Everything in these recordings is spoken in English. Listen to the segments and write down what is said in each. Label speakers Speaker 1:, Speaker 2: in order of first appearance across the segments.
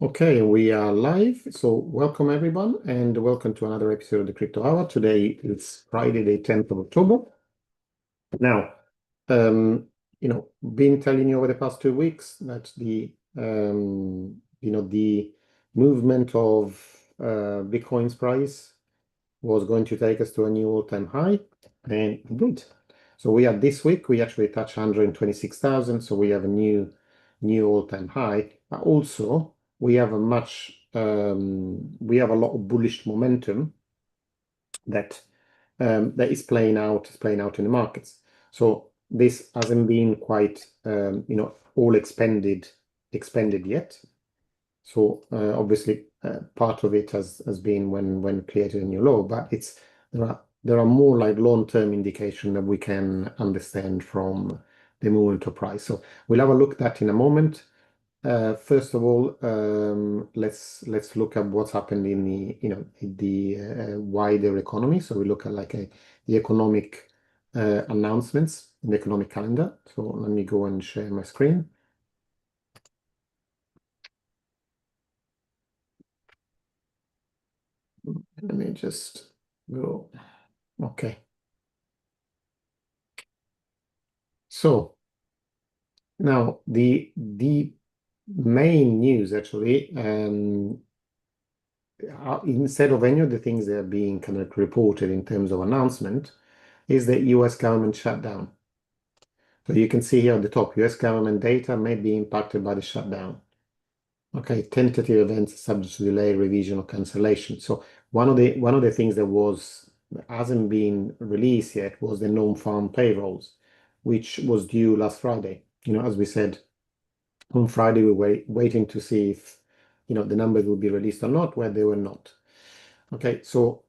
Speaker 1: Okay, we are live. So welcome everyone and welcome to another episode of the Crypto Hour. Today it's Friday, the 10th of October. Now, been telling you over the past 2 weeks that the movement of Bitcoin's price was going to take us to a new all-time high, and it did. So this week we actually touched 126,000, so we have a new all-time high. But also we have we have a lot of bullish momentum that is playing out in the markets. So this hasn't been quite all expended yet. So obviously part of it has been when created a new law, but there are more like long-term indication that we can understand from the movement of price. So we'll have a look at that in a moment. First of all, let's look at what's happened in the wider economy. So we look at the economic announcements in the economic calendar. So let me go and share my screen. Let me just go. Okay. So now the main news actually, instead of any of the things that are being kind of reported in terms of announcement, is the US government shutdown. So you can see here at the top, US government data may be impacted by the shutdown. Okay, tentative events subject to delay, revision, or cancellation. So one of the things that hasn't been released yet was the non-farm payrolls, which was due last Friday. As we said, on Friday we were waiting to see if the numbers would be released or not, where they were not. Okay, so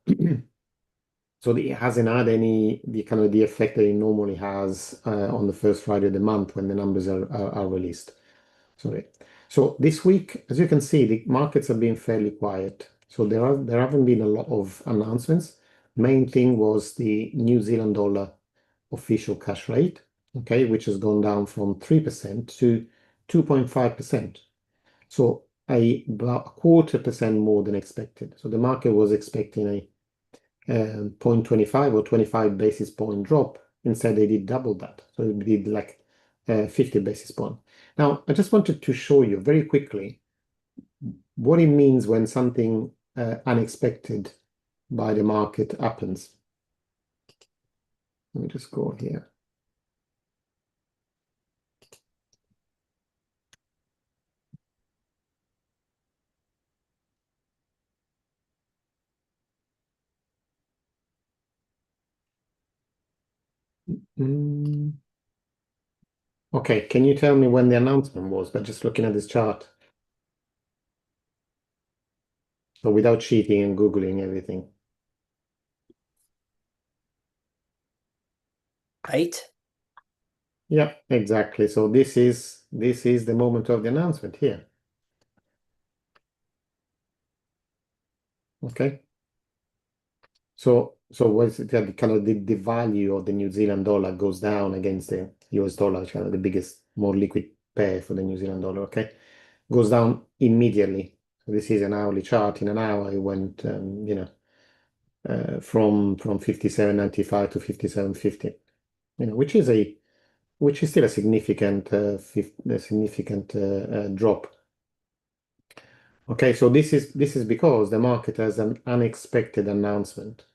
Speaker 1: so it hasn't had the kind of the effect that it normally has on the first Friday of the month when the numbers are released. Sorry. So this week, as you can see, the markets have been fairly quiet. So there haven't been a lot of announcements. Main thing was the New Zealand dollar official cash rate, okay, which has gone down from 3% to 2.5%. So about a quarter percent more than expected. So the market was expecting a 0.25 or 25 basis point drop. Instead, they did double that. So it did like 50 basis point. Now, I just wanted to show you very quickly what it means when something unexpected by the market happens. Let me just go here. Mm. Okay, can you tell me when the announcement was, but just looking at this chart? So without cheating and Googling everything.
Speaker 2: 8.
Speaker 1: Yeah, exactly. So this is the moment of the announcement here. Okay. So what's it kind of the value of the New Zealand dollar goes down against the US dollar, kind of the biggest, more liquid pair for the New Zealand dollar, okay? Goes down immediately. So this is an hourly chart. In an hour, it went, from 57.95 to 57.50, which is still a significant drop. Okay, so this is because the market has an unexpected announcement.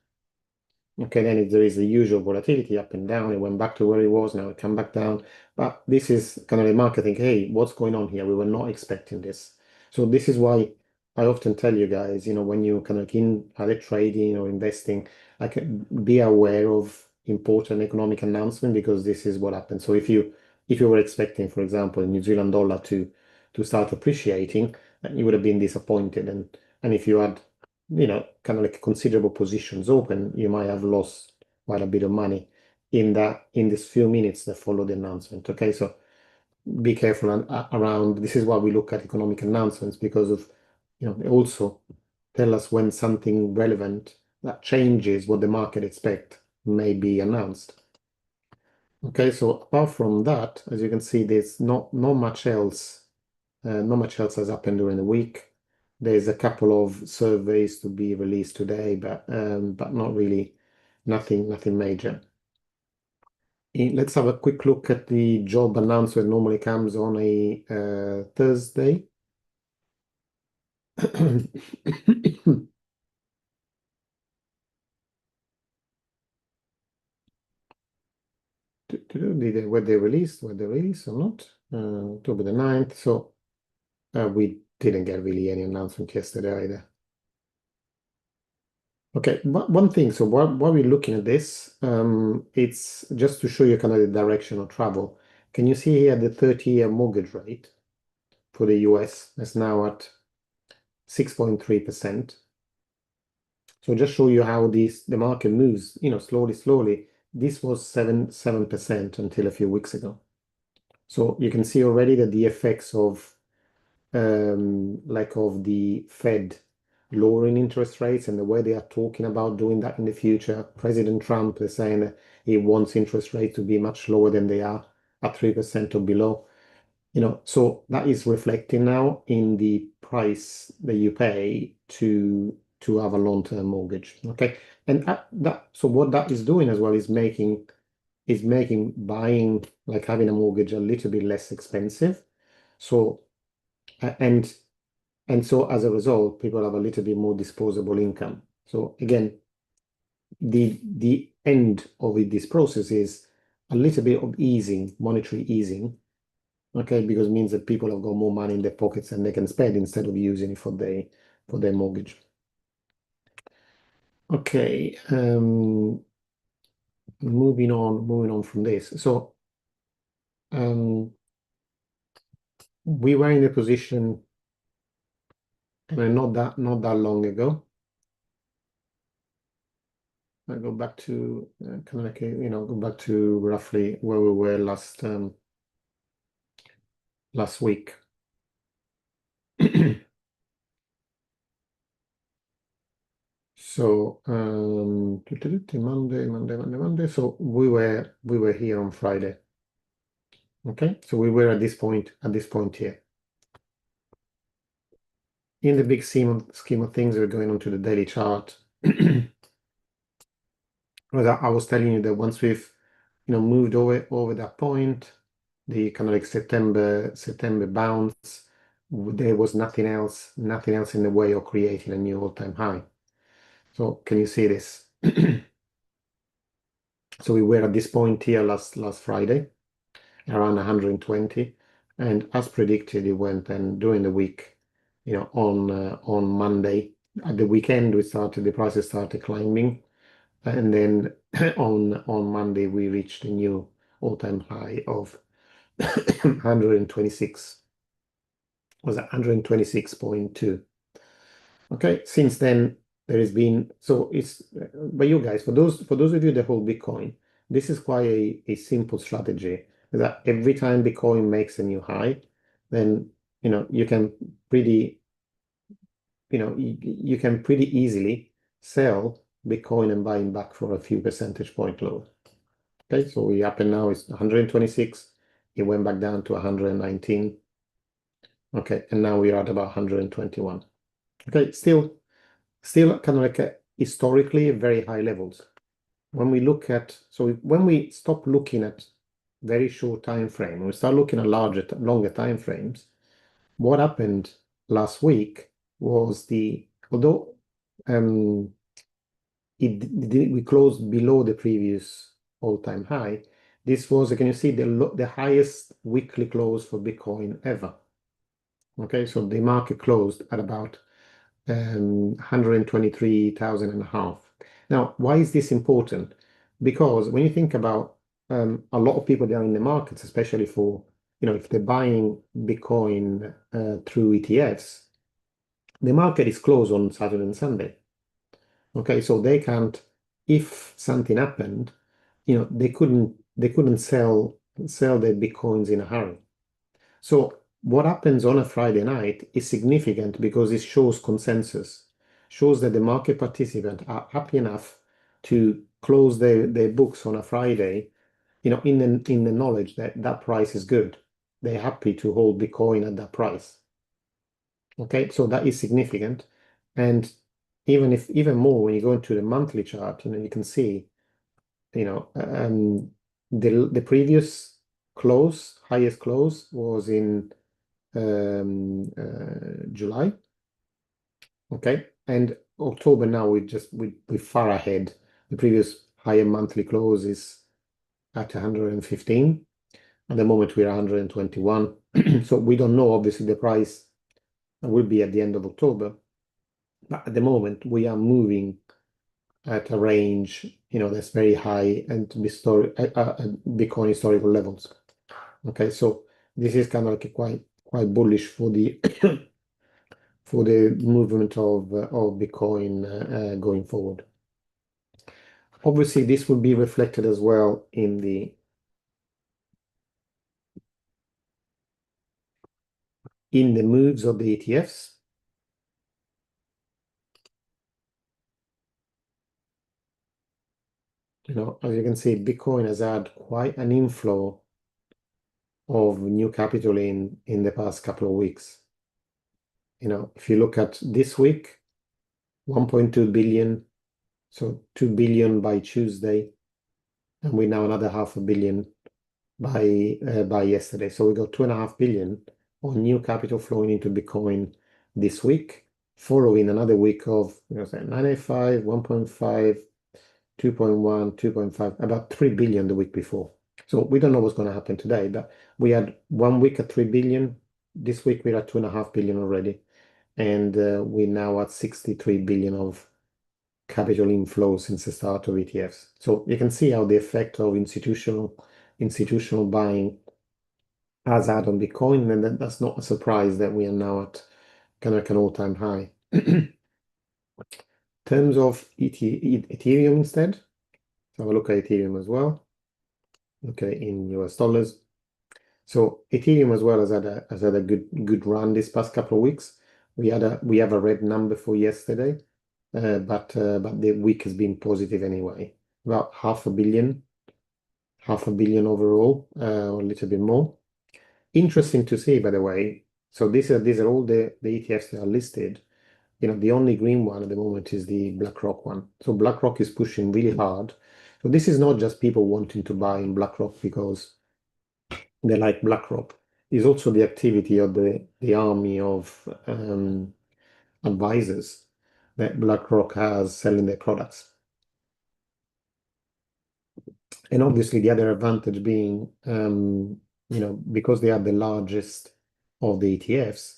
Speaker 1: Okay, then there is the usual volatility up and down. It went back to where it was, now it come back down. But this is kind of the market thinking, hey, what's going on here? We were not expecting this. So this is why I often tell you guys, when you kind of in either trading or investing, like be aware of important economic announcement because this is what happens. So if you were expecting, for example, New Zealand dollar to start appreciating, you would have been disappointed. And if you had kind of like considerable positions open, you might have lost quite a bit of money in this few minutes that follow the announcement. Okay, so be careful around. This is why we look at economic announcements because of they also tell us when something relevant that changes what the market expect may be announced. Okay, so apart from that, as you can see, there's not much else Not much else has happened during the week. There's a couple of surveys to be released today, but not really, nothing major. Let's have a quick look at the job announcement. Normally comes on a Thursday. Were they released? Were they released or not? October the 9th. So we didn't get really any announcement yesterday either. Okay, one thing. So while we're looking at this, it's just to show you kind of the direction of travel. Can you see here the 30-year mortgage rate for the US is now at 6.3%. So just show you how the market moves, slowly. This was 7% until a few weeks ago. So you can see already that the effects of of the Fed lowering interest rates and the way they are talking about doing that in the future. President Trump is saying that he wants interest rates to be much lower than they are at 3% or below. So that is reflecting now in the price that you pay to have a long-term mortgage. Okay. And so what that is doing as well is making buying, like having a mortgage, a little bit less expensive. So and so as a result, people have a little bit more disposable income. So again, the end of this process is a little bit of easing, monetary easing, okay, because it means that people have got more money in their pockets and they can spend instead of using it for their mortgage. Okay, moving on from this. So we were in a position not that long ago. I go back to kind of like go back to roughly where we were last week. So Monday. So we were here on Friday. Okay, so we were at this point here. In the big scheme of things, we're going on to the daily chart. I was telling you that once we've moved over that point, the kind of like September bounce, there was nothing else in the way of creating a new all-time high. So can you see this? So we were at this point here last Friday, around 120, and as predicted, it went, and during the week, on Monday, at the weekend, the prices started climbing, and then on Monday we reached a new all-time high of 126. Was 126.2. Okay, since then there has been, so it's, but you guys, for those of you that hold Bitcoin, this is quite a simple strategy, that every time Bitcoin makes a new high, then you can pretty easily sell Bitcoin and buying back for a few percentage point lower. Okay, so we up and now it's 126. It went back down to 119. Okay, and now we are at about 121. Okay, still kind of like historically very high levels. When we stop looking at very short time frame, we start looking at longer time frames, what happened last week was although we closed below the previous all-time high, this was, can you see, the highest weekly close for Bitcoin ever. Okay, so the market closed at about 123,000 and a half. Now, why is this important? Because when you think about a lot of people that are in the markets, especially for, if they're buying Bitcoin through ETFs, the market is closed on Saturday and Sunday. Okay, so they can't, if something happened, they couldn't sell their Bitcoins in a hurry. So what happens on a Friday night is significant because it shows consensus, shows that the market participants are happy enough to close their books on a Friday, in the knowledge that price is good. They're happy to hold Bitcoin at that price. Okay, so that is significant. And even more when you go into the monthly chart, you can see, the previous highest close was in July. Okay, and October now we're far ahead. The previous higher monthly close is at 115. At the moment we're 121. So we don't know obviously the price will be at the end of October. But at the moment we are moving at a range, that's very high and Bitcoin historical levels. Okay, so this is kind of like a quite bullish for the for the movement of Bitcoin going forward. Obviously, this will be reflected as well in the moves of the ETFs. As you can see, Bitcoin has had quite an inflow of new capital in the past couple of weeks. If you look at this week, 1.2 billion, so 2 billion by Tuesday, and we now another half a billion by yesterday. So we got 2.5 billion on new capital flowing into Bitcoin this week, following another week of 985, 1.5, 2.1, 2.5, about 3 billion the week before. So we don't know what's going to happen today, but we had 1 week at 3 billion. This week we're at 2.5 billion already. And we're now at 63 billion of capital inflow since the start of ETFs. So you can see how the effect of institutional buying has had on Bitcoin, and that's not a surprise that we are now at kind of like an all-time high. In terms of Ethereum instead, so have a look at Ethereum as well. Okay, in US dollars. So Ethereum as well has had a good run this past couple of weeks. We have a red number for yesterday, but the week has been positive anyway. About half a billion overall, or a little bit more. Interesting to see, by the way. So these are all the ETFs that are listed. The only green one at the moment is the BlackRock one. So BlackRock is pushing really hard. So this is not just people wanting to buy in BlackRock because they like BlackRock. It's also the activity of the army of advisors that BlackRock has selling their products. And obviously the other advantage being, because they are the largest of the ETFs,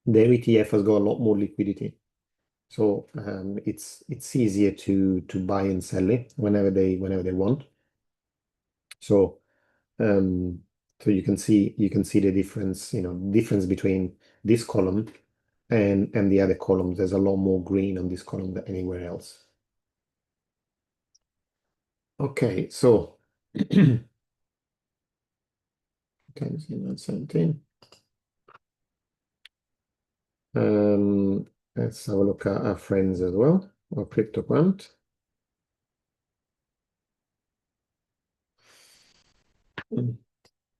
Speaker 1: their ETF has got a lot more liquidity. So it's easier to buy and sell it whenever they want. So you can see the difference between this column and the other columns. There's a lot more green on this column than anywhere else. Okay, so okay, 17. Let's have a look at our friends as well, or CryptoQuant.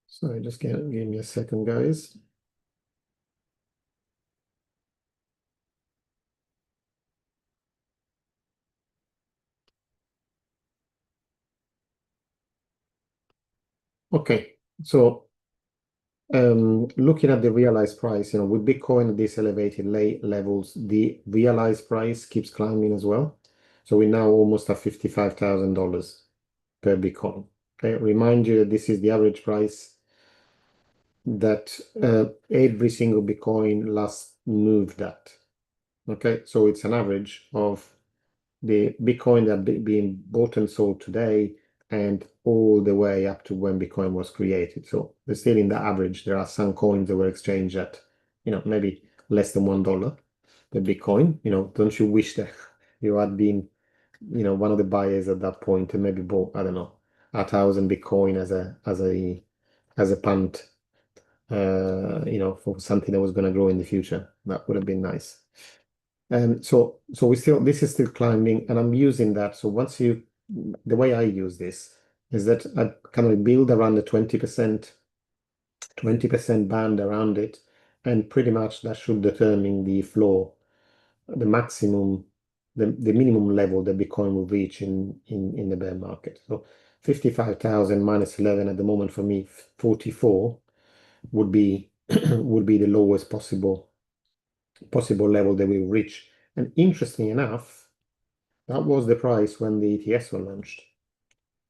Speaker 1: Sorry, just give me a second, guys. Okay, so looking at the realized price, with Bitcoin at these elevated levels, the realized price keeps climbing as well. So we're now almost at $55,000 per Bitcoin. Okay, remind you that this is the average price that every single Bitcoin last moved at. Okay, so it's an average of the Bitcoin that being bought and sold today and all the way up to when Bitcoin was created. So we're still in the average. There are some coins that were exchanged at, maybe less than $1 per Bitcoin. Don't you wish that you had been, one of the buyers at that point and maybe bought, I don't know, 1,000 Bitcoin as a punt, for something that was going to grow in the future. That would have been nice. And so this is still climbing, and I'm using that. So the way I use this is that I kind of build around the 20% band around it, and pretty much that should determine the floor, the maximum, the minimum level that Bitcoin will reach in the bear market. So 55,000 minus 11 at the moment for me, 44 would be would be the lowest possible level that we will reach. And interesting enough, that was the price when the ETS were launched,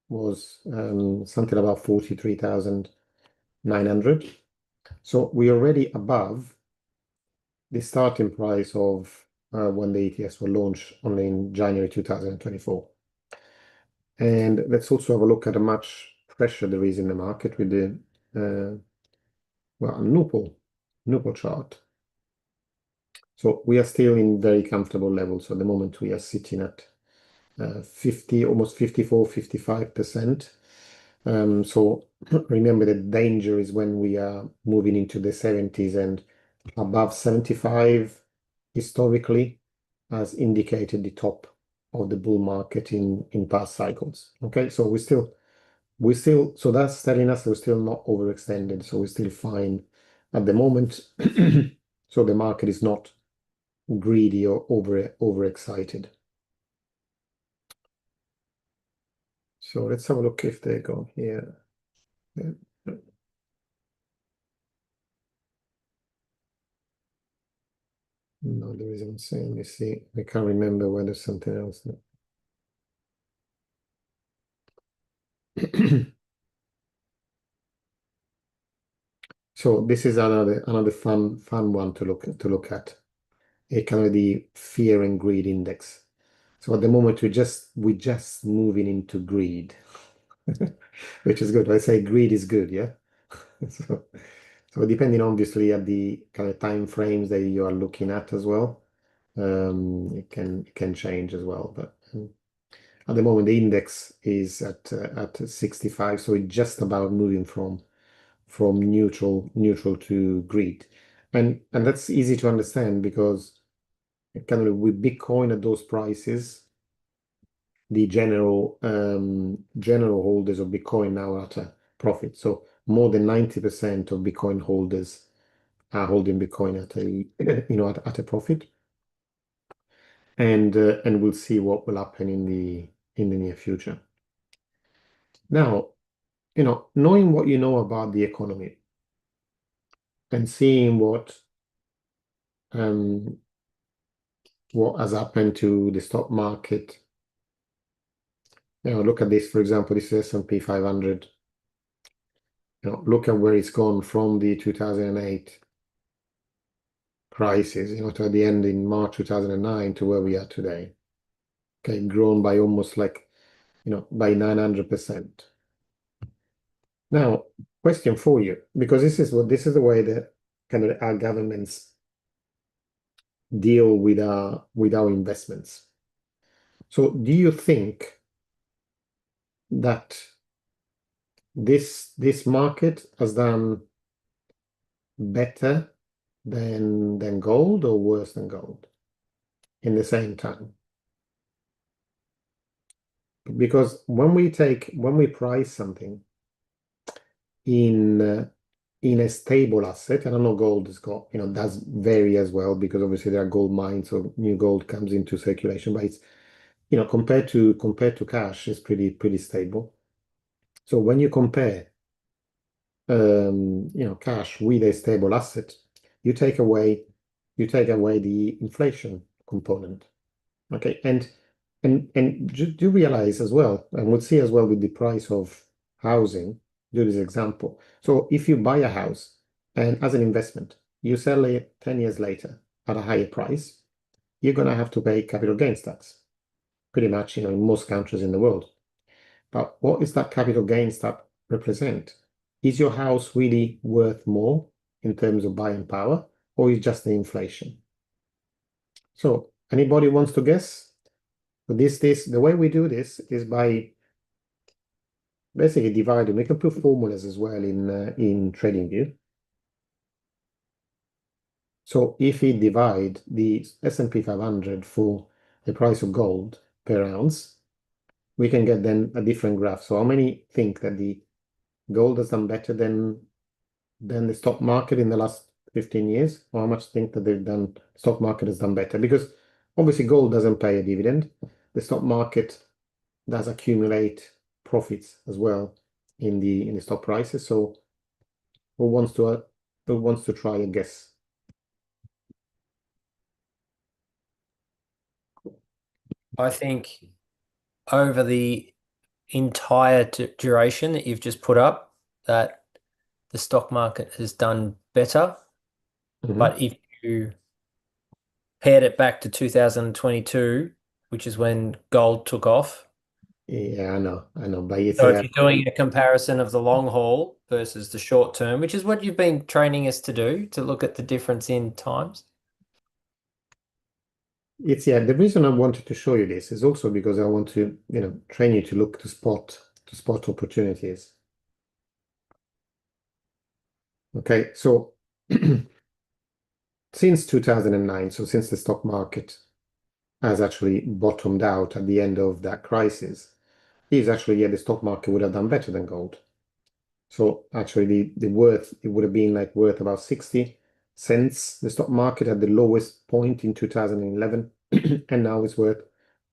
Speaker 1: was something about 43,900. So we're already above the starting price of when the ETS were launched only in January 2024. And let's also have a look at how much pressure there is in the market with the well, Nupo chart. So we are still in very comfortable levels. So at the moment we are sitting at 50, almost 54, 55%. So remember the danger is when we are moving into the 70s and above 75 historically has indicated the top of the bull market in past cycles. Okay, so so that's telling us we're still not overextended, so we're still fine at the moment. So the market is not greedy or overexcited. So let's have a look if they go here. No, there isn't saying. Let me see. I can't remember whether something else. So this is another fun one to look at. A kind of the fear and greed index. So at the moment we're just moving into greed, which is good. I say greed is good, yeah. So depending obviously at the kind of time frames that you are looking at as well, it can change as well. But at the moment the index is at 65, so it's just about moving from neutral to greed, and that's easy to understand because kind of with Bitcoin at those prices, the general holders of Bitcoin now are at a profit. So more than 90% of Bitcoin holders are holding Bitcoin at a at a profit, and we'll see what will happen in the near future. Now, knowing what you know about the economy and seeing what has happened to the stock market. Look at this, for example, this is S&P 500. Look at where it's gone from the 2008 crisis, to the end in March 2009 to where we are today. Okay, grown by almost like, by 900%. Now, question for you, because this is the way that kind of our governments deal with our investments. So do you think that this market has done better than gold or worse than gold in the same time? Because when we price something in a stable asset, and I know gold has got, does vary as well because obviously there are gold mines, so new gold comes into circulation, but it's, compared to cash, it's pretty stable. So when you compare cash with a stable asset, you take away the inflation component. Okay, and do realize as well, and we'll see as well with the price of housing, do this example. So if you buy a house and as an investment, you sell it 10 years later at a higher price, you're gonna have to pay capital gains tax, pretty much, in most countries in the world. But what is that capital gains tax represent? Is your house really worth more in terms of buying power, or is just the inflation? So anybody wants to guess? The way we do this is by basically dividing. We can put formulas as well in TradingView. So if we divide the S&P 500 for the price of gold per ounce, we can get then a different graph. So how many think that the gold has done better than the stock market in the last 15 years? Or how much think that stock market has done better? Because obviously gold doesn't pay a dividend. The stock market does accumulate profits as well in the stock prices. So who wants to try a guess?
Speaker 2: I think over the entire duration that you've just put up, that the stock market has done better.
Speaker 1: Mhm.
Speaker 2: But if you paired it back to 2022, which is when gold took off,
Speaker 1: Yeah, I know, but it's
Speaker 2: so if you're doing a comparison of the long haul versus the short term, which is what you've been training us to do, to look at the difference in times.
Speaker 1: the reason I wanted to show you this is also because I want to, train you to look to spot opportunities. Okay, so since 2009, so since the stock market has actually bottomed out at the end of that crisis, is actually, the stock market would have done better than gold. So actually the worth, it would have been like worth about 60 cents, the stock market at the lowest point in 2011, and now it's worth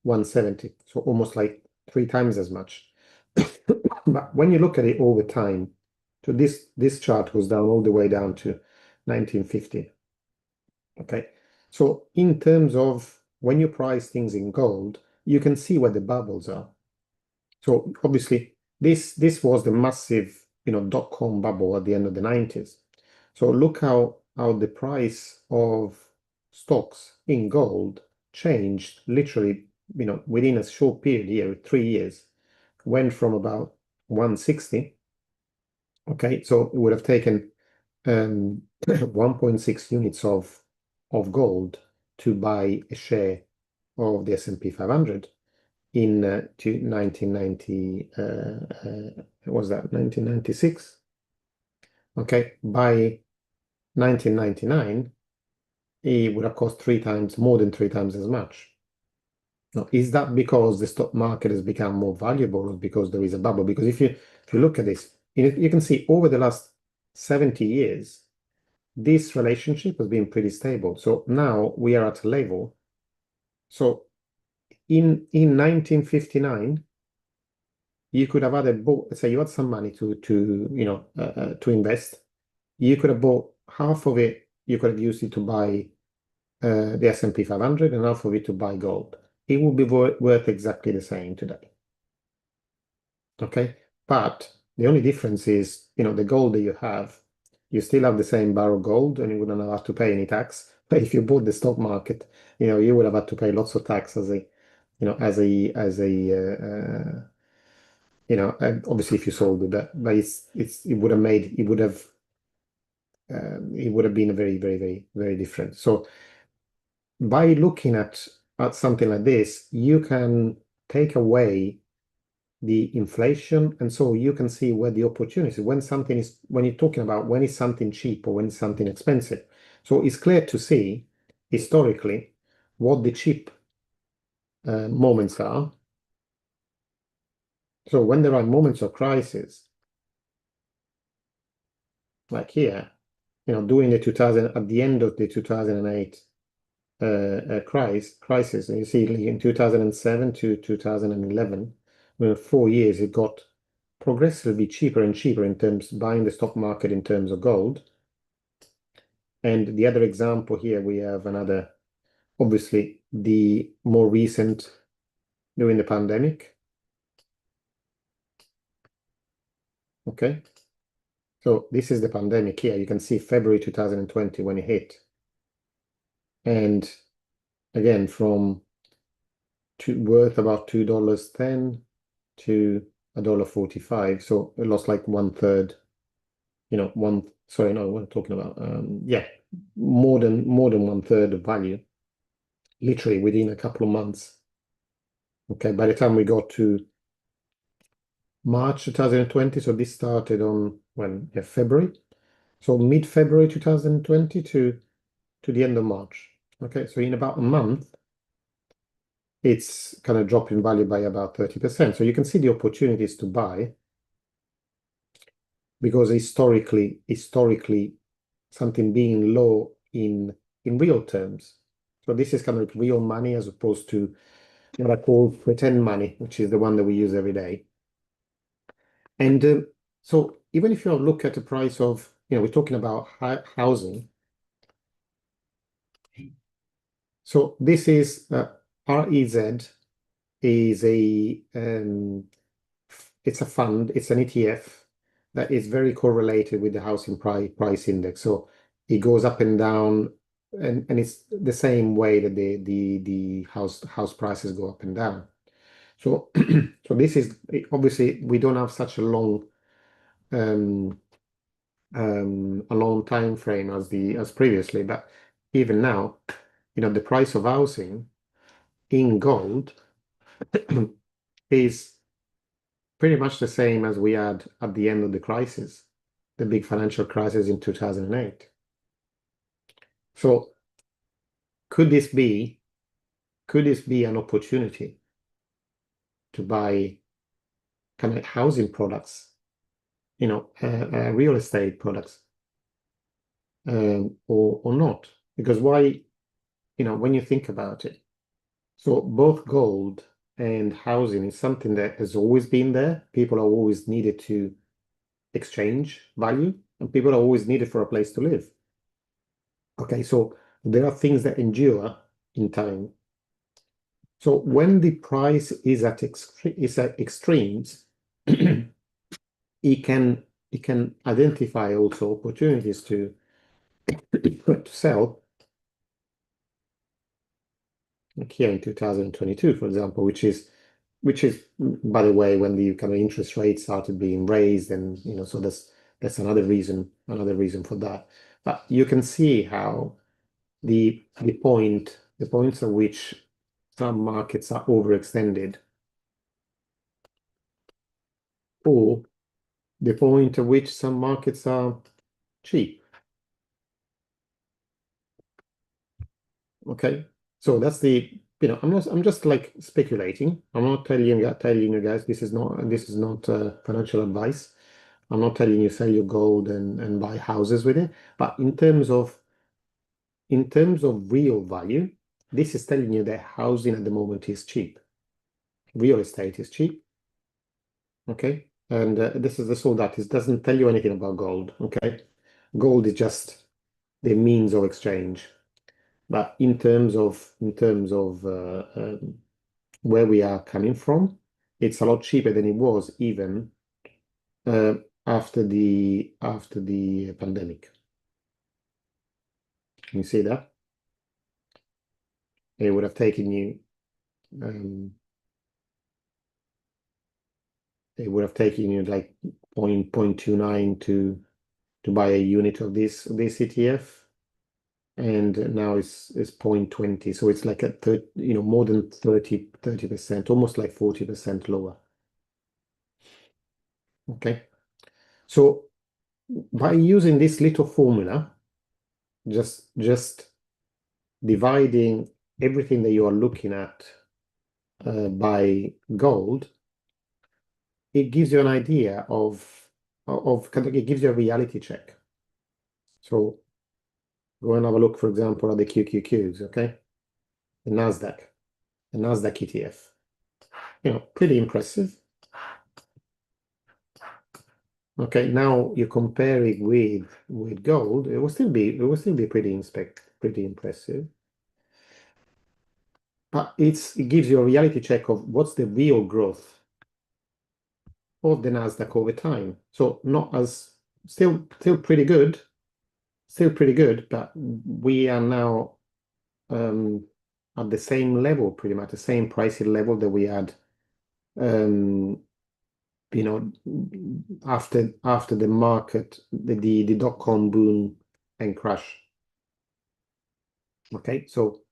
Speaker 1: 170. So almost like 3 times as much. But when you look at it over time, so this chart goes down all the way down to 1950. Okay. So in terms of when you price things in gold, you can see where the bubbles are. So obviously this was the massive, dot-com bubble at the end of the 90s. So look how the price of stocks in gold changed literally, within a short period here, 3 years, went from about 160. Okay, so it would have taken 1.6 units of gold to buy a share of the S&P 500 in 1990, was that 1996? Okay, by 1999, it would have cost more than 3 times as much. Now, is that because the stock market has become more valuable or because there is a bubble? Because if you look at this, you can see over the last 70 years, this relationship has been pretty stable. So now we are at a level. So in 1959, you could have had bought, say you had some money to invest. You could have bought half of it, you could have used it to buy the S&P 500 and half of it to buy gold. It would be worth exactly the same today. Okay, but the only difference is, the gold that you still have the same barrel of gold and you wouldn't have to pay any tax. But if you bought the stock market, you would have had to pay lots of tax and obviously if you sold it, but it would have been a very, very, very, very different. So by looking at something like this, you can take away the inflation, and so you can see where the opportunity when you're talking about when is something cheap or when is something expensive. So it's clear to see historically what the cheap moments are. So when there are moments of crisis, like here, during at the end of the 2008 crisis, and you see in 2007 to 2011, 4 years, it got progressively cheaper and cheaper in terms buying the stock market in terms of gold. And the other example here, we have obviously the more recent during the pandemic. Okay. So this is the pandemic here. You can see February 2020 when it hit. And again, from worth about $2.10 to $1.45. So it lost like 1/3, sorry, no, what I'm talking about. More than 1/3 of value, literally within a couple of months. Okay, by the time we got to March 2020, so this started on February. So mid-February 2020 to the end of March. Okay, so in about a month, it's kind of dropped in value by about 30%. So you can see the opportunities to buy because historically something being low in real terms. So this is kind of like real money as opposed to what I call pretend money, which is the one that we use every day. And so even if you look at the price of, we're talking about housing. So this is REZ is it's a fund, it's an ETF that is very correlated with the housing price index. So it goes up and down, and it's the same way that the house prices go up and down. So so this is obviously we don't have such a long time frame as previously, but even now, the price of housing in gold is pretty much the same as we had at the end of the crisis, the big financial crisis in 2008. So could this be an opportunity to buy kind of housing products, real estate products, or not? Because why, when you think about it, so both gold and housing is something that has always been there. People are always needed to exchange value, and people are always needed for a place to live. Okay, so there are things that endure in time. So when the price is at extremes, it can identify also opportunities to sell. Like here in 2022, for example, which is by the way when the kind of interest rates started being raised, and so that's another reason for that. But you can see how the points at which some markets are overextended, or the point at which some markets are cheap. Okay, so that's I'm just like speculating. I'm not telling you guys this is not financial advice. I'm not telling you sell your gold and buy houses with it. But in terms of real value, this is telling you that housing at the moment is cheap. Real estate is cheap. Okay, and this is all that. It doesn't tell you anything about gold. Okay, gold is just the means of exchange. But in terms of where we are coming from, it's a lot cheaper than it was even after the pandemic. Can you see that? It would have taken you like 0.29 to buy a unit of this ETF, and now it's 0.20. So it's like more than 30%, almost like 40% lower. Okay, so by using this little formula, just dividing everything that you are looking at by gold, it gives you an idea of it gives you a reality check. So go and have a look, for example, at the QQQs, okay? The Nasdaq ETF. Pretty impressive. Okay, now you compare it with gold, it will still be pretty impressive. But it gives you a reality check of what's the real growth of the Nasdaq over time. So not as still pretty good, but we are now at the same level, pretty much the same pricing level that we had after the market, the dot-com boom and crash. Okay, so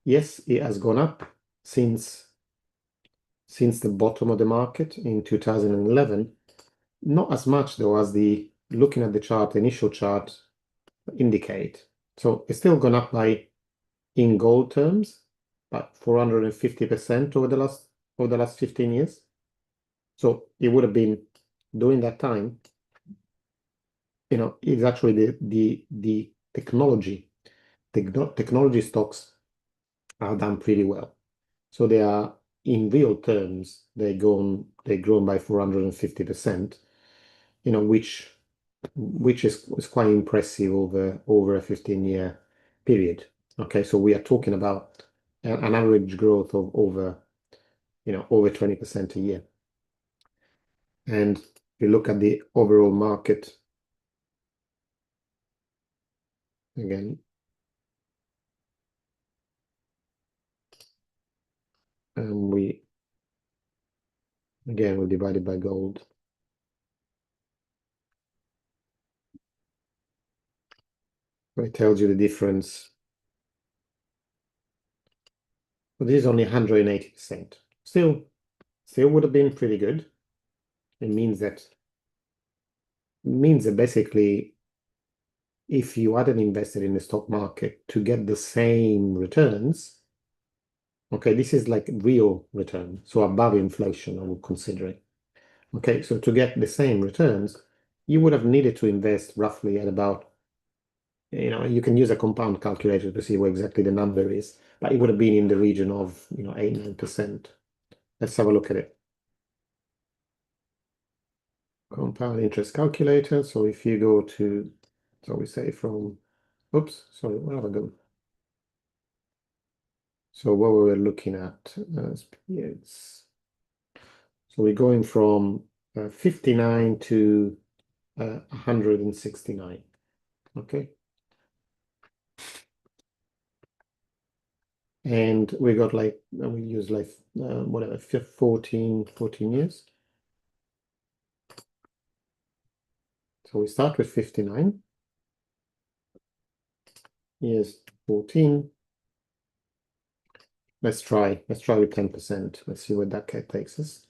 Speaker 1: yes, it has gone up since the bottom of the market in 2011. Not as much though as looking at the chart, the initial chart indicate. So it's still gone up by, in gold terms, but 450% over the last 15 years. So it would have been during that time is actually the technology stocks are done pretty well. So they are, in real terms, they've grown by 450%, which is quite impressive over a 15-year period. Okay, so we are talking about an average growth of over 20% a year. And if you look at the overall market, again, we divide it by gold. So it tells you the difference. But this is only 180%. Still would have been pretty good. It means that basically, if you hadn't invested in the stock market to get the same returns, okay, this is like real return, so above inflation, I would consider it. Okay, so to get the same returns, you would have needed to invest roughly at about, you can use a compound calculator to see what exactly the number is, but it would have been in the region of 8-9%. Let's have a look at it. Compound interest calculator. So if you go to, so we say from, oops, sorry, where have I gone? So what we were looking at, it's, so we're going from 59 to 169. Okay. And we got we use whatever, 14 years. So we start with 59. Here's 14. Let's try with 10%. Let's see where that takes us.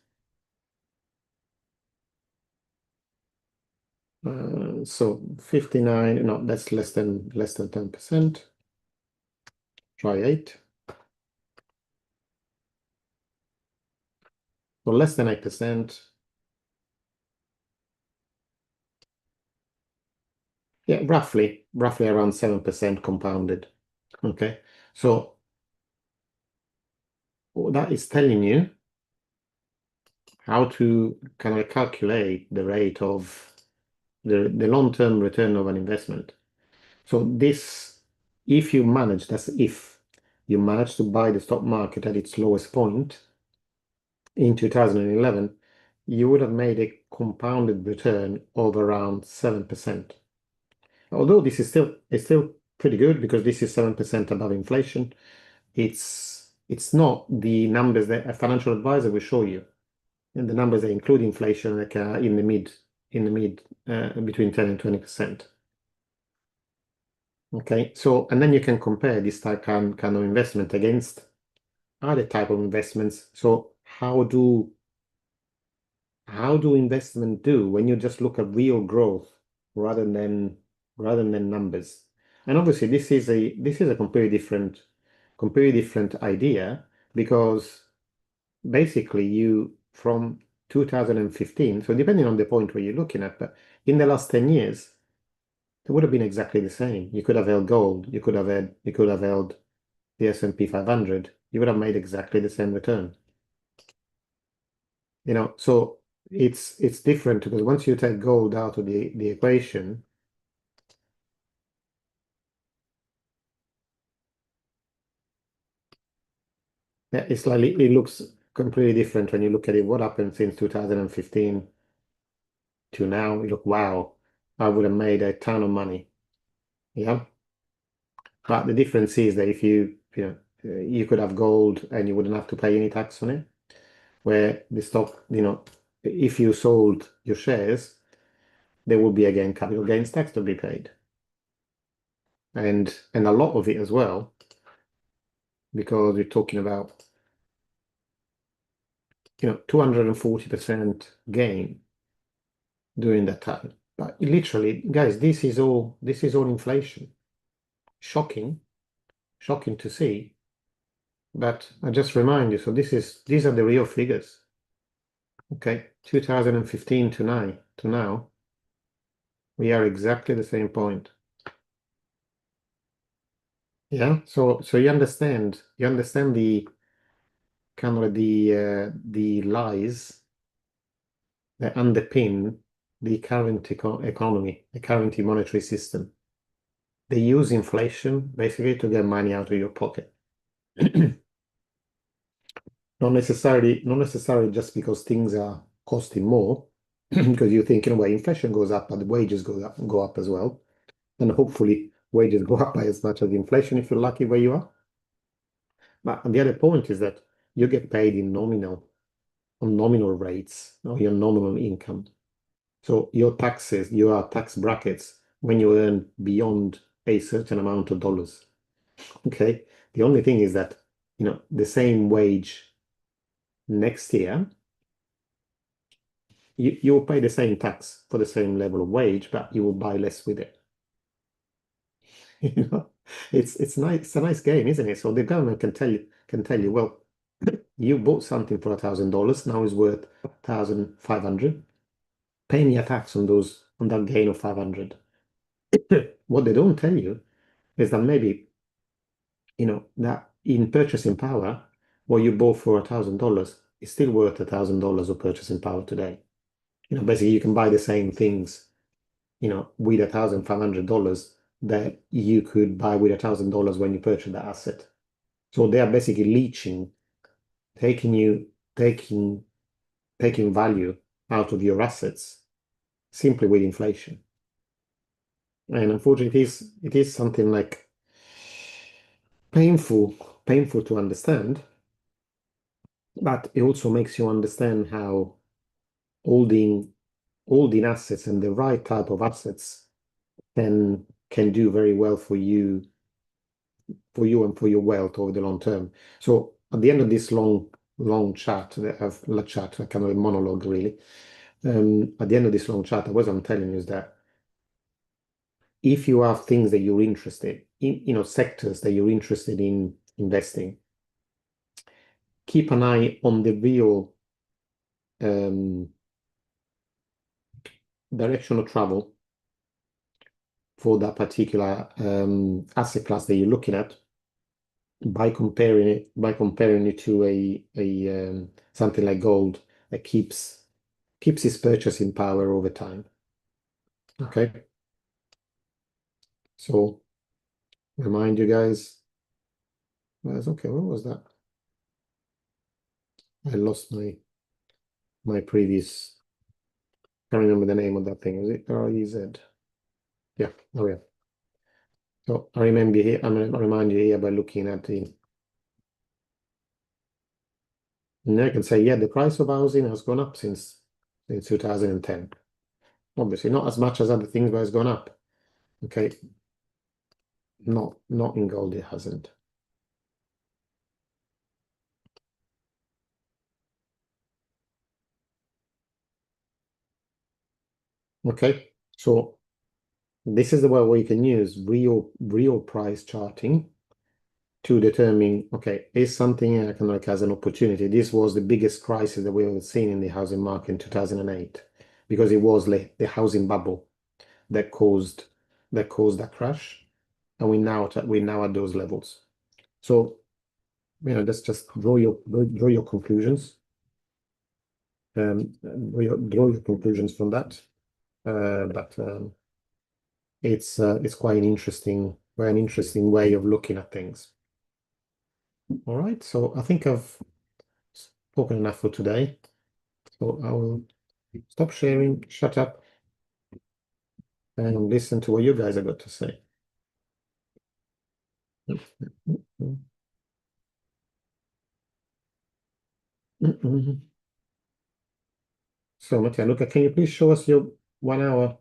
Speaker 1: So 59, no, that's less than 10%. Try 8. So less than 8%. Yeah, roughly around 7% compounded. Okay, so that is telling you how to kind of calculate the rate of the long-term return of an investment. So this, if you manage to buy the stock market at its lowest point in 2011, you would have made a compounded return of around 7%. Although this is still pretty good because this is 7% above inflation. It's not the numbers that a financial advisor will show you, and the numbers that include inflation like in the mid between 10 and 20%. Okay, so and then you can compare this type kind of investment against other type of investments. So how do investment do when you just look at real growth rather than numbers? And obviously this is a completely different idea, because basically you from 2015, so depending on the point where you're looking at, but in the last 10 years, it would have been exactly the same. You could have held gold, you could have held the S&P 500, you would have made exactly the same return. So it's different because once you take gold out of the equation, yeah, it looks completely different when you look at it. What happened since 2015 to now? You look, wow, I would have made a ton of money. Yeah. But the difference is that if you could have gold and you wouldn't have to pay any tax on it, where the stock, if you sold your shares, there would be again capital gains tax to be paid. And a lot of it as well, because we're talking about 240% gain during that time. But literally, guys, this is all inflation. Shocking to see. But I just remind you, so these are the real figures. Okay, 2015 to now. We are exactly the same point. Yeah. So you understand the kind of the lies that underpin the current economy, the current monetary system. They use inflation basically to get money out of your pocket. Not necessarily just because things are costing more, because you're thinking, well, inflation goes up, but the wages go up as well. And hopefully wages go up by as much as inflation if you're lucky where you are. But the other point is that you get paid on nominal rates or your nominal income. So your taxes, your tax brackets when you earn beyond a certain amount of dollars. Okay. The only thing is that, the same wage next year, you will pay the same tax for the same level of wage, but you will buy less with it. You know, it's nice. It's a nice game, isn't it? So the government can tell you, well, you bought something for $1,000, now it's worth 1,500. Pay me a tax on that gain of 500. What they don't tell you is that maybe, that in purchasing power, what you bought for $1,000 is still worth $1,000 of purchasing power today. Basically you can buy the same things, with $1,500 that you could buy with $1,000 when you purchase that asset. So they are basically leeching, taking value out of your assets simply with inflation. And unfortunately, it is something like painful to understand, but it also makes you understand how holding assets and the right type of assets can do very well for you and for your wealth over the long term. So at the end of this long chat, a kind of a monologue really. At the end of this long chat, what I'm telling you is that if you have things that you're interested in, sectors that you're interested in investing, keep an eye on the real direction of travel for that particular asset class that you're looking at by comparing it to a something like gold that keeps its purchasing power over time. Okay. So remind you guys. Okay, what was that? I lost my previous. Can't remember the name of that thing. Is it REZ? Yeah. Oh yeah. So I remember here. I'm gonna remind you here by looking at the. And I can say, yeah, the price of housing has gone up since 2010. Obviously, not as much as other things, but it's gone up. Okay. Not in gold, it hasn't. Okay. So this is the way where you can use real price charting to determine, okay, is something I can look as an opportunity. This was the biggest crisis that we have seen in the housing market in 2008, because it was like the housing bubble that caused that crash, and we're now at those levels. So, let's just draw your conclusions. Draw your conclusions from that. But it's quite an interesting way of looking at things. All right, so I think I've spoken enough for today. So I will stop sharing, shut up, and listen to what you guys have got to say. So, Mattia, Luca, can you please show us your 1 hour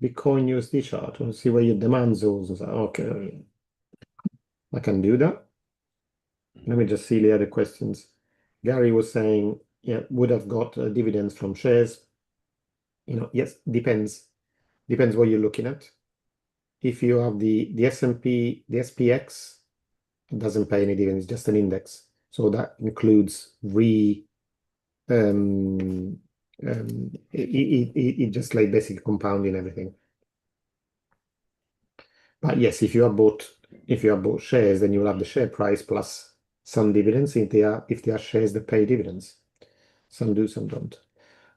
Speaker 1: Bitcoin USD chart and see where your demand zones are? Okay, I can do that. Let me just see the other questions. Gary was saying, yeah, would have got dividends from shares. Yes, depends what you're looking at. If you have the S&P, the SPX, it doesn't pay any dividends, just an index. So that includes it just like basically compounding everything. But yes, if you have bought shares, then you'll have the share price plus some dividends if they are shares that pay dividends. Some do, some don't.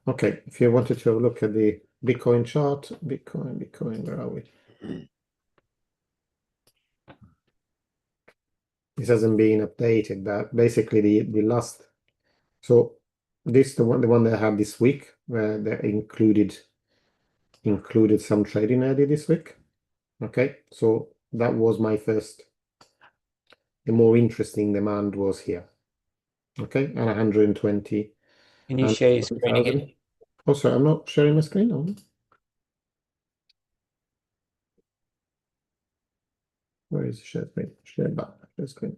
Speaker 1: Okay, if you wanted to have a look at the Bitcoin chart, Bitcoin, where are we? This hasn't been updated, but basically the last. So this the one that I had this week, where they included some trading I did this week. Okay, so that was my first. The more interesting demand was here. Okay, and 120.
Speaker 2: Can you share your screen again?
Speaker 1: Oh, sorry, I'm not sharing my screen. No. Where is the share screen? Share screen.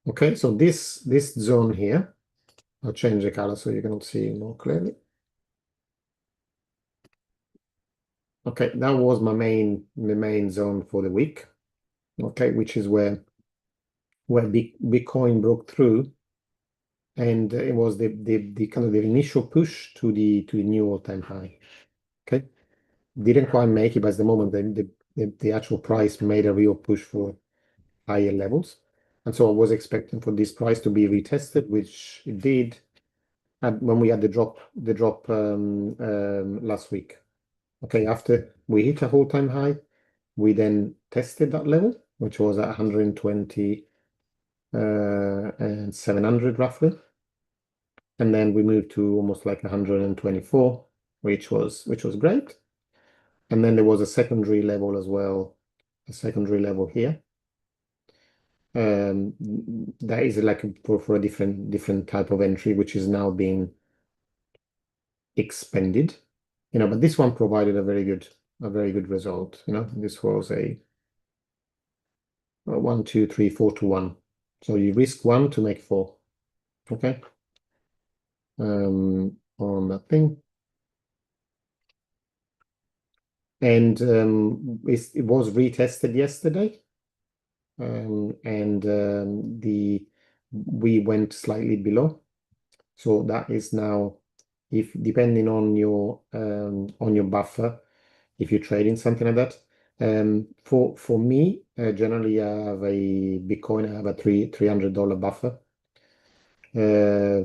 Speaker 1: Okay, so this zone here, I'll change the color so you can see more clearly. Okay, that was the main zone for the week. Okay, which is where Bitcoin broke through, and it was the kind of the initial push to the new all-time high. Okay, didn't quite make it, but at the moment the actual price made a real push for higher levels, and so I was expecting for this price to be retested, which it did. And when we had the drop last week. Okay, after we hit a all-time high, we then tested that level, which was at 120 and 700 roughly. And then we moved to almost like 124, which was great. And then there was a secondary level as well, a secondary level here. That is like for a different type of entry, which is now being expanded. But this one provided a very good result. This was a 1, 2, 3, 4 to 1. So you risk 1 to make 4. Okay. On that thing. And it was retested yesterday. And we went slightly below. So that is now, if depending on your buffer, if you're trading something like that. For me, generally I have a Bitcoin, I have a $300 buffer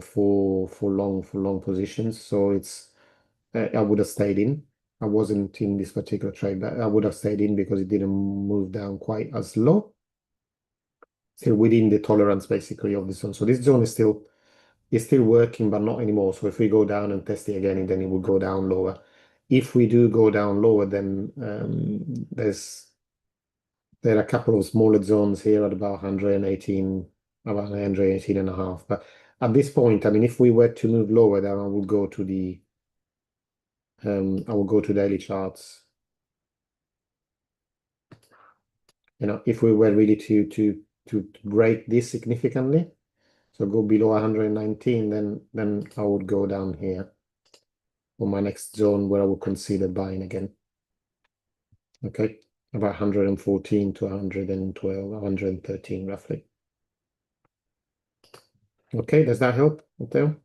Speaker 1: for long positions. So it's I would have stayed in. I wasn't in this particular trade, but I would have stayed in because it didn't move down quite as low. Still within the tolerance basically of this zone. So this zone is still working, but not anymore. So if we go down and test it again, then it will go down lower. If we do go down lower, then there are a couple of smaller zones here at about 118, about 118 and a half. But at this point, I mean, if we were to move lower, then I will go to daily charts. If we were really to break this significantly, so go below 119, then I would go down here for my next zone where I would consider buying again. Okay, about 114 to 112, 113 roughly. Okay, does that help, Matteo?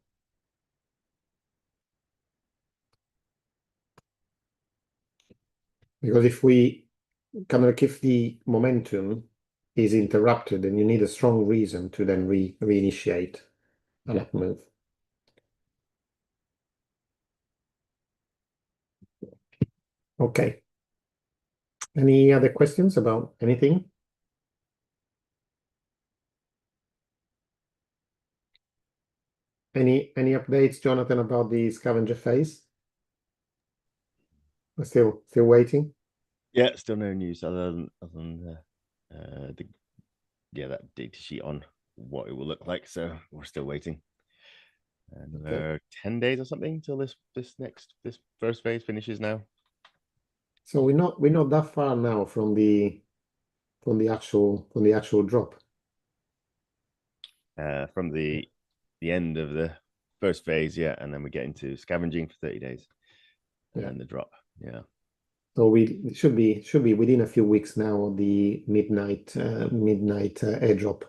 Speaker 1: Because if the momentum is interrupted, then you need a strong reason to then reinitiate an up move. Okay. Any other questions about anything? Any updates, Jonathan, about the scavenger phase? We're still waiting.
Speaker 3: Yeah, still no news other than that data sheet on what it will look like. So we're still waiting. Another 10 days or something till this first phase finishes now.
Speaker 1: So we're not that far now from the actual drop.
Speaker 3: From the end of the first phase, yeah, and then we get into scavenging for 30 days, and then the drop, yeah.
Speaker 1: So we should be within a few weeks now the midnight airdrop,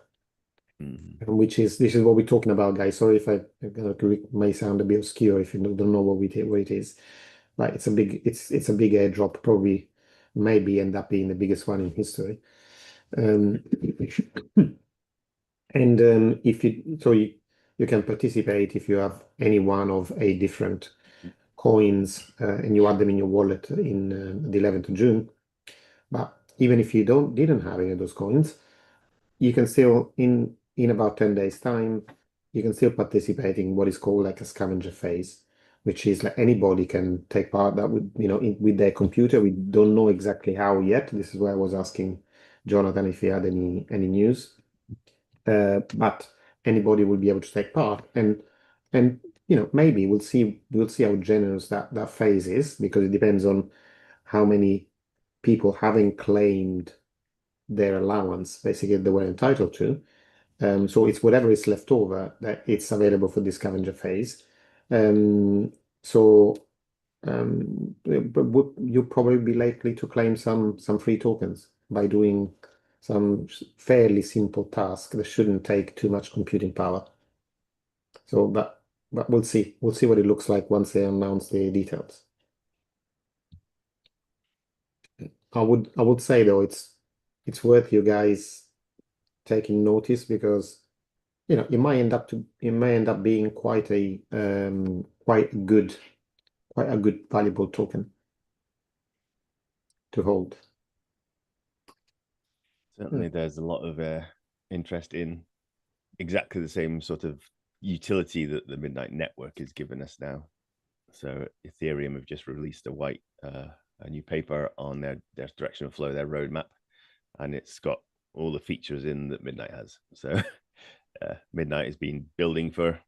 Speaker 1: which is this is what we're talking about, guys. Sorry if I may sound a bit obscure if you don't know what it is. Right, it's a big airdrop, probably maybe end up being the biggest one in history. And if you can participate if you have any one of 8 different coins and you add them in your wallet in the 11th of June. But even if you didn't have any of those coins, you can still in about 10 days time, you can still participate in what is called like a scavenger phase, which is like anybody can take part that with with their computer. We don't know exactly how yet. This is why I was asking Jonathan if he had any news. But anybody will be able to take part, and maybe we'll see how generous that phase is, because it depends on how many people having claimed their allowance basically they were entitled to. So it's whatever is left over that it's available for the scavenger phase. So you'll probably be likely to claim some free tokens by doing some fairly simple task that shouldn't take too much computing power. So, but we'll see. We'll see what it looks like once they announce the details. I would say though it's worth you guys taking notice, because it might end up being quite a good valuable token to hold.
Speaker 3: Certainly, there's a lot of interest in exactly the same sort of utility that the Midnight Network has given us now. So Ethereum have just released a new paper on their direction of flow, their roadmap, and it's got all the features in that Midnight has. So Midnight has been building for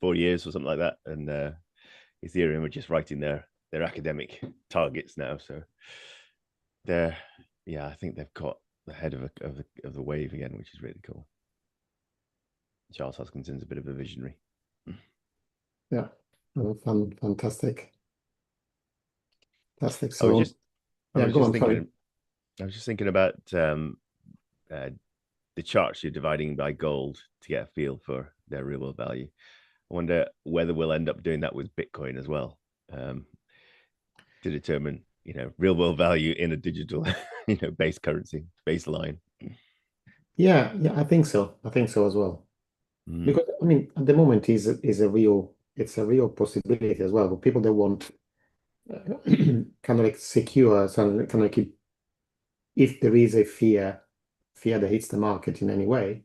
Speaker 3: 4 years or something like that, and Ethereum are just writing their academic targets now. So I think they've caught the head of the wave again, which is really cool. Charles Hoskinson's a bit of a visionary.
Speaker 1: Yeah, fantastic. Fantastic.
Speaker 3: I
Speaker 1: So
Speaker 3: was
Speaker 1: yeah, go on. Sorry.
Speaker 3: I was just thinking about the charts you're dividing by gold to get a feel for their real world value. I wonder whether we'll end up doing that with Bitcoin as well, to determine real world value in a digital base currency baseline.
Speaker 1: Yeah, I think so. I think so as well. Because I mean, at the moment it's a real possibility as well. But people that want kind of like secure, kind of like if there is a fear that hits the market in any way.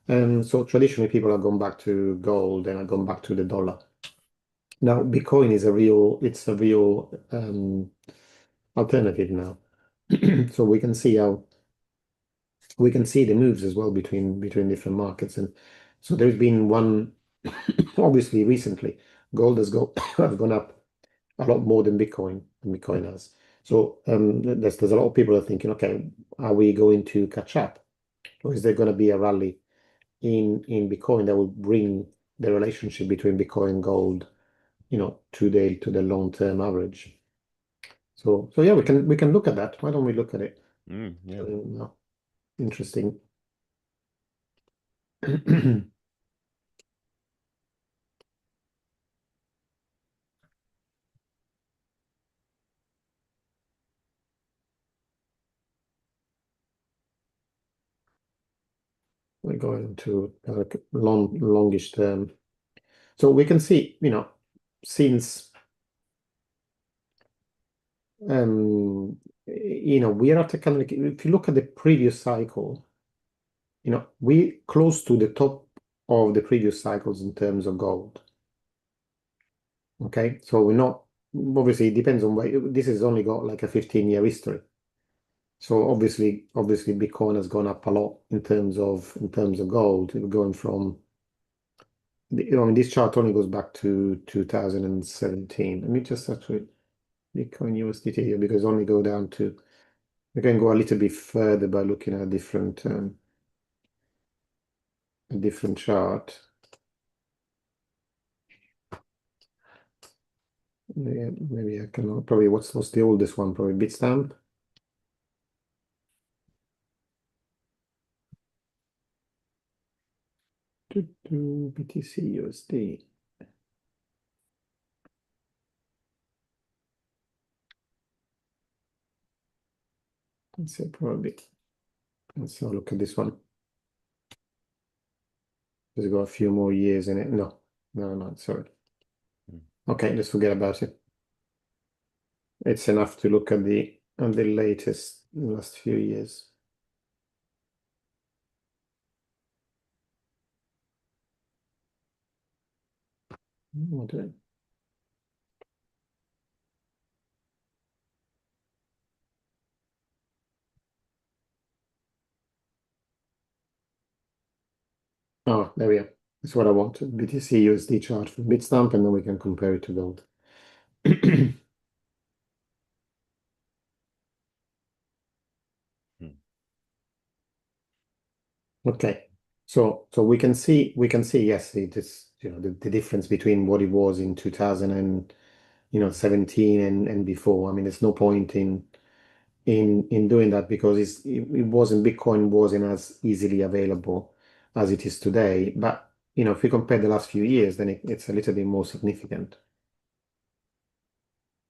Speaker 1: So traditionally people have gone back to gold and have gone back to the dollar. Now Bitcoin is a real alternative now. So we can see the moves as well between different markets. And so there's been one obviously recently gold has gone up a lot more than Bitcoin has. So there's a lot of people are thinking, okay, are we going to catch up, or is there going to be a rally in Bitcoin that will bring the relationship between Bitcoin and gold, to the long-term average? So yeah, we can look at that. Why don't we look at it?
Speaker 3: Yeah.
Speaker 1: No. Interesting. We're going to longish term. So we can see, since we are at a kind of like, if you look at the previous cycle, we close to the top of the previous cycles in terms of gold. Okay, so we're not, obviously it depends on where this has only got like a 15-year history. So obviously Bitcoin has gone up a lot in terms of gold. We're going from this chart only goes back to 2017. Let me just actually Bitcoin USDT here, because only go down to, we can go a little bit further by looking at a different chart. Maybe I can probably what's the oldest one? Probably Bitstamp. BTC USD. Let's say probably. Let's have a look at this one. There's got a few more years in it. No, sorry. Okay, let's forget about it. It's enough to look at the latest last few years. What did I- Oh, there we are. That's what I want. BTC USD chart from Bitstamp, and then we can compare it to gold. Okay. So we can see, yes, it is, the difference between what it was in 2017 and before. I mean, there's no point in doing that because Bitcoin wasn't as easily available as it is today. But if we compare the last few years, then it's a little bit more significant.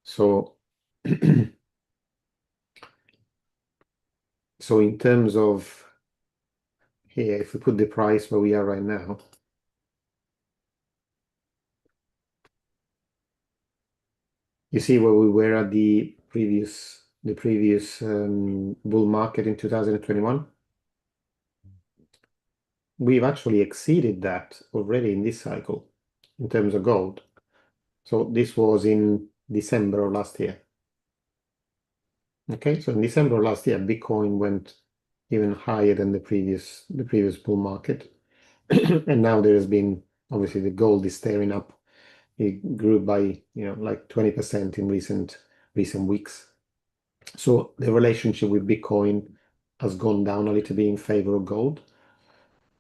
Speaker 1: So so in terms of here, if we put the price where we are right now, you see where we were at the previous bull market in 2021. We've actually exceeded that already in this cycle in terms of gold. So this was in December of last year. Okay, so in December of last year, Bitcoin went even higher than the previous bull market. And now there has been, obviously, the gold is staring up. It grew by like 20% in recent weeks. So the relationship with Bitcoin has gone down a little bit in favor of gold.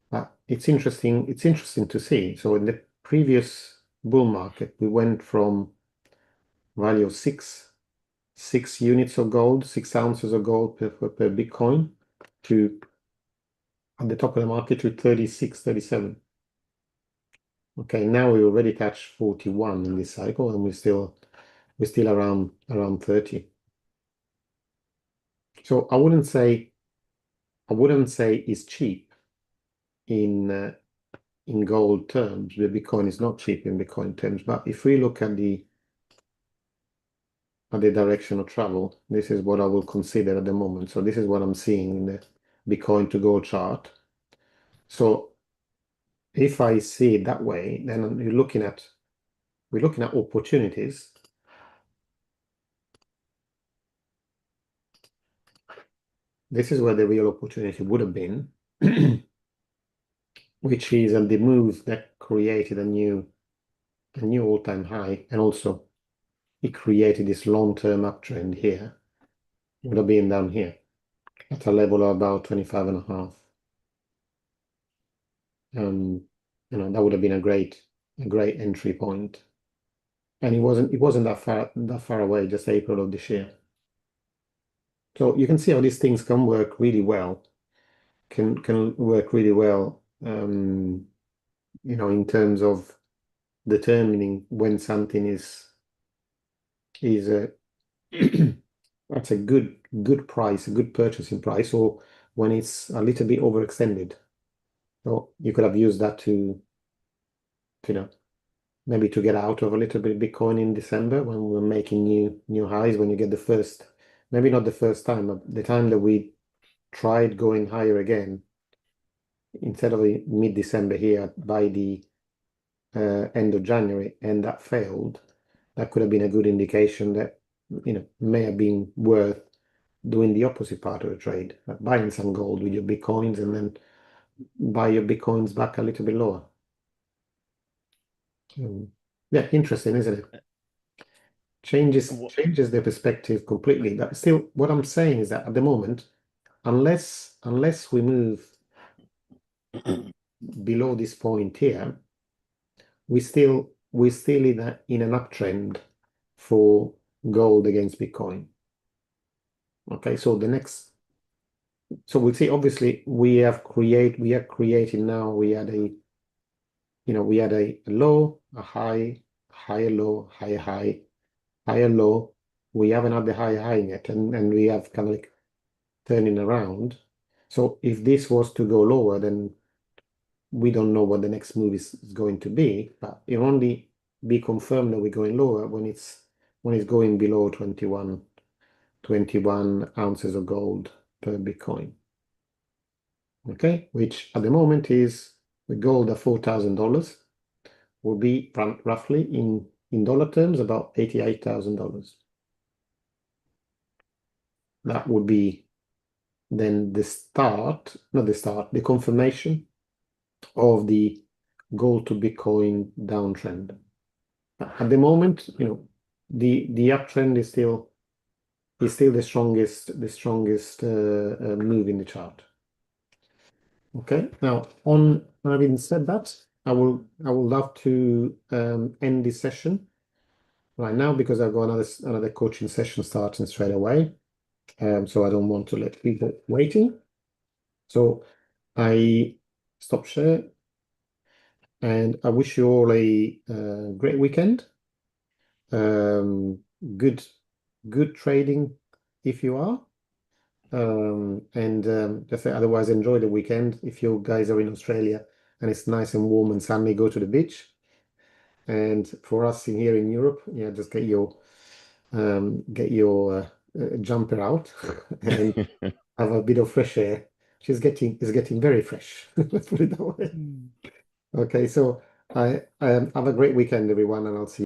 Speaker 1: But it's interesting to see. So in the previous bull market, we went from value of six units of gold, 6 ounces of gold per Bitcoin, to at the top of the market to 36, 37. Okay, now we already touched 41 in this cycle, and we're still around 30. So I wouldn't say it's cheap in gold terms. The Bitcoin is not cheap in Bitcoin terms, but if we look at the direction of travel, this is what I will consider at the moment. So this is what I'm seeing in the Bitcoin to gold chart. So if I see it that way, then we're looking at opportunities. This is where the real opportunity would have been, which is the move that created a new all-time high, and also it created this long-term uptrend here. It would have been down here at a level of about 25.5. That would have been a great entry point. And it wasn't that far away, just April of this year. So you can see how these things can work really well. Can work really well, in terms of determining when something is that's a good price, a good purchasing price, or when it's a little bit overextended. So you could have used that to maybe to get out of a little bit of Bitcoin in December when we were making new highs, when you get the first, maybe not the first time, but the time that we tried going higher again, instead of mid-December here by the end of January, and that failed. That could have been a good indication that may have been worth doing the opposite part of the trade, buying some gold with your Bitcoins and then buy your Bitcoins back a little bit lower. Yeah, interesting, isn't it? Changes the perspective completely. But still, what I'm saying is that at the moment, unless we move below this point here, we still in an uptrend for gold against Bitcoin. Okay, so we'll see. Obviously, we are creating now. We had a low, a high, higher low, higher high, higher low. We haven't had the higher high yet, and we have kind of like turning around. So if this was to go lower, then we don't know what the next move is going to be, but it only be confirmed that we're going lower when it's going below 21 ounces of gold per Bitcoin. Okay, which at the moment is with gold at $4,000 will be roughly in dollar terms about $88,000. That would be then the confirmation of the gold to Bitcoin downtrend. At the moment, the uptrend is still the strongest move in the chart. Okay, now having said that, I would love to end this session right now because I've got another coaching session starting straight away. So I don't want to let people waiting. So I stop share, and I wish you all a great weekend. Good trading if you are. Just otherwise enjoy the weekend. If you guys are in Australia and it's nice and warm and sunny, go to the beach. And for us here in Europe, yeah, just get your jumper out and have a bit of fresh air. It's getting very fresh. Let's put it that way. Okay, so I have a great weekend, everyone, and I'll see you.